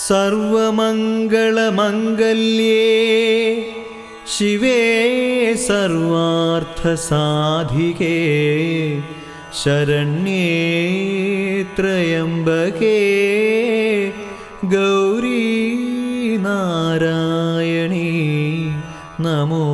സർവമംഗളമംഗല്യേ ശിവേ സർവാർത്ഥസാധികേ ശരണ്യേ ത്രയംബകേ ഗൗരീ നാരായണീ നമോസ്തുതേ.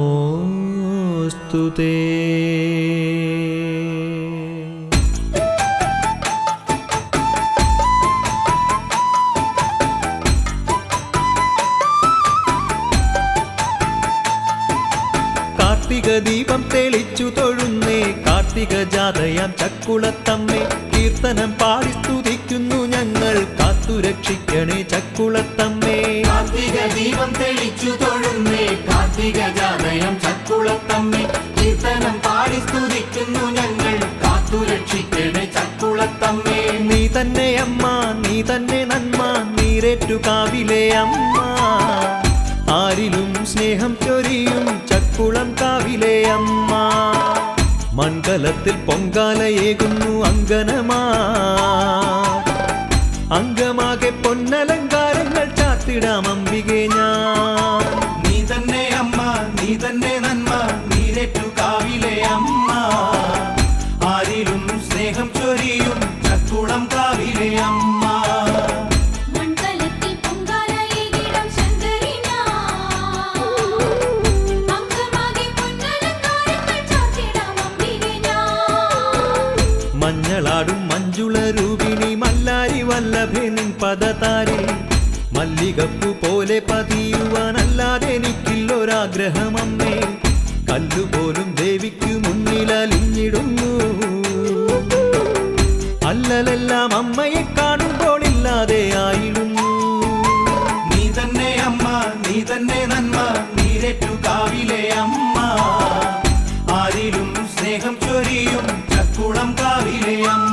കാർത്തിക ദീപം തെളിച്ചു തൊഴുന്നേ കാർത്തിക ജാതയാം ചക്കുളത്തമ്മേ, കീർത്തനം പാടി സ്തുതിക്കുന്നു ഞങ്ങൾ, കാത്തുരക്ഷിക്കണേ ചക്കുളത്തമ്മേ. കാർത്തിക ദീപം തെളിച്ചു തൊഴുന്നേ കാർത്തിക ജാതയാം ചക്കുളത്തമ്മേ, കീർത്തനം പാടി സ്തുതിക്കുന്നു ഞങ്ങൾ, കാത്തുരക്ഷിക്കണേ ചക്കുളത്തമ്മേ. നീ തന്നെ അമ്മ, നീ തന്നെ നന്മ, നീരേറ്റു കാവിലെ അമ്മ, ആരിലും സ്നേഹം ചൊരിയും ചക്കുളം കാവിലെ അമ്മ. മൺകലത്തിൽ പൊങ്കാലയേകുന്നു അങ്കനമാ, അങ്കമാകെ പൊന്നലങ്കാരങ്ങൾ ചാത്തിടാം അംബികെ ഞാൻ. നീ തന്നെ അമ്മ, നീ തന്നെ നന്മ, നീരേറ്റു കാവിലെ അമ്മ, ആരിലും സ്നേഹം ചൊരിയും ചക്കുളം കാവിലെ അമ്മ. മഞ്ഞളാടും മഞ്ജുള രൂപിണി മല്ലാരി വല്ലഭേ നിൻ പദതാരി, മല്ലികപ്പു പോലെ പതിയുവാനല്ലാതെ എനിക്കില്ലൊരാഗ്രഹമമ്മേ. കല്ലുപോലും ദേവിക്കു മുന്നിലലിഞ്ഞിടുന്നു, അല്ലലെല്ലാം അമ്മയെ കാണുമ്പോൾ ഇല്ലാതെ ആയിടുന്നു. നീ തന്നെ അമ്മ, നീ തന്നെ നന്മ, നീരേറ്റു കാവിലെ അമ്മ, ആരിലും സ്നേഹം ചൊരിയും ചക്കുളം കാവിലെ അമ്മ.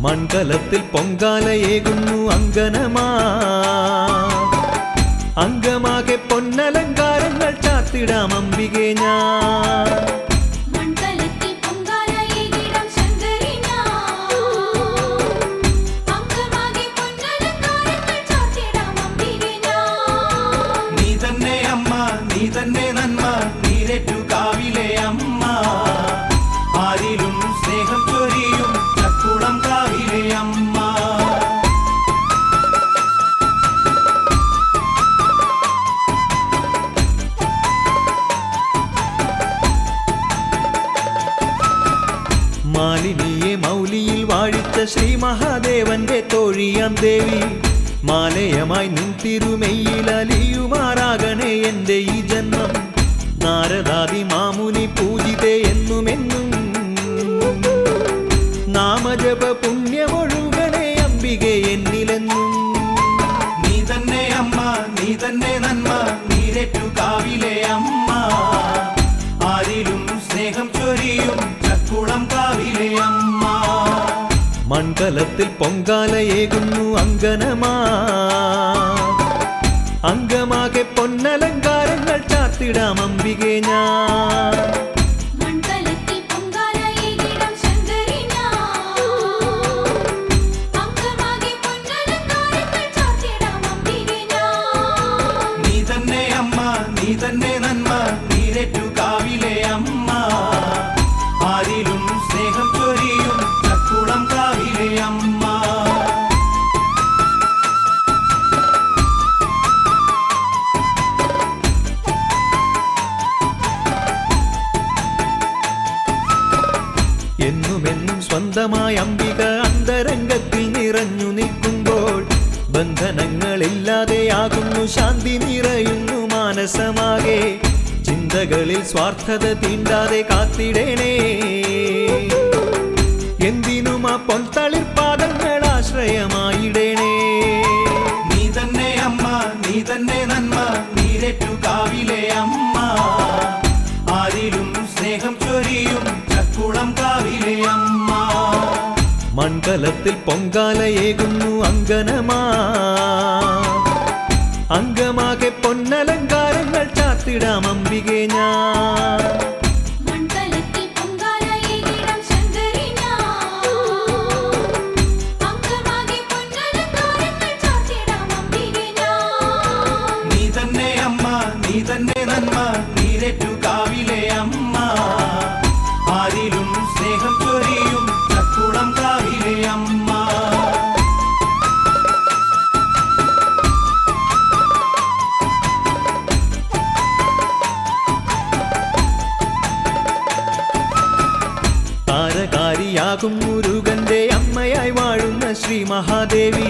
മൺകലത്തിൽ പൊങ്കാലയേകുന്നു അങ്കനമാ, അങ്കമാകെ പൊന്നലങ്കാരങ്ങൾ ചാത്തിടാം അംബികെ ഞാൻ. നീ തന്നെ അമ്മ, നീ തന്നെ നന്മ, നീരേറ്റു കാവിലെ അമ്മ, ആരിലും സ്നേഹം ചൊരിയും ചക്കുളം കാവിലെ അമ്മ. മാലിനിയെ മൗലിയിൽ വാഴിച്ച ശ്രീ മഹാദേവന്റെ തോഴിയാം ദേവി, മാലയമായി നിൻ തിരുമെയ്യിൽ അലിയുമാറാകണേ എൻ്റെ ഈ ജന്മം. നാരദാദി മാമുനി പൂജിതേ എന്നുമെന്നും, നാമജപ പുണ്യമൊഴുകണേ അംബികെ എന്നിലെന്നും. നീ തന്നെ അമ്മ, നീ തന്നെ നന്മ, നീരേറ്റു കാവിലെ അമ്മ, ആരിലും സ്നേഹം ചൊരിയും ചക്കുളം കാവിലെ അമ്മ. മൺകലത്തിൽ പൊങ്കാലയേകുന്നു അങ്കനമാ, അങ്കമാകെ പൊന്നലങ്കാരങ്ങൾ ചാത്തിടാം അംബികെ ഞാൻ. നീ തന്നെ അമ്മ, നീ തന്നെ നന്മ, നീരേറ്റു കാവിലെ അമ്മ, ആരിലും സ്നേഹം ചൊരിയും ചക്കുളം കാവിലെ അമ്മ. എന്നുമെന്നും സ്വന്തമായ അംബിക അന്തരംഗത്തിൽ നിറഞ്ഞു നിൽക്കുമ്പോൾ, ബന്ധനങ്ങളില്ലാതെയാകുന്നു ശാന്തി നിറയുന്നു മാനസമാകെ. ചിന്തകളിൽ സ്വാർത്ഥത തീണ്ടാതെ കാത്തിടേണേ, എന്തിനും ആ പൊൻതളിർപ്പാദങ്ങൾ ആശ്രയമായിടേണേ. നീ തന്നെ അമ്മ, നീ തന്നെ നന്മ, നീരേറ്റു കാവിലെ അമ്മ, ആരിലും സ്നേഹം ചൊരിയും ചക്കുളം കാവിലെ അമ്മ. മൺകലത്തിൽ പൊങ്കാലയേകുന്നു അങ്കനമാ, അങ്കമാകെ പൊന്നലങ്കാരങ്ങൾ ചാത്തിടാം അംബികെ ഞാൻ. മഹാദേവി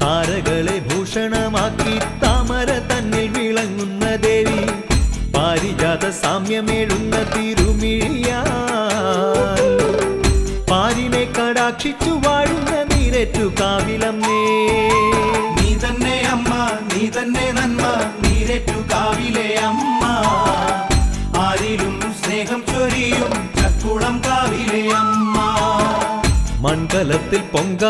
താരകളെ ഭൂഷണമാക്കി താമര തന്നിൽ വിളങ്ങുന്ന ദേവി പാരിജാത സാമ്യമേഴുന്ന തിരുമിഴിയാൽ പാരിനെ കടാക്ഷിച്ചു വാഴുന്ന നീരേറ്റു കാവിലമ്മേ നീ തന്നെ അമ്മ നീ തന്നെ നന്മ നീരേറ്റു കാവിലെ അമ്മ ആരിലും സ്നേഹം ചൊരിയും ചക്കുളം കാവിലെ അമ്മ മൺകലത്തിൽ പൊങ്ക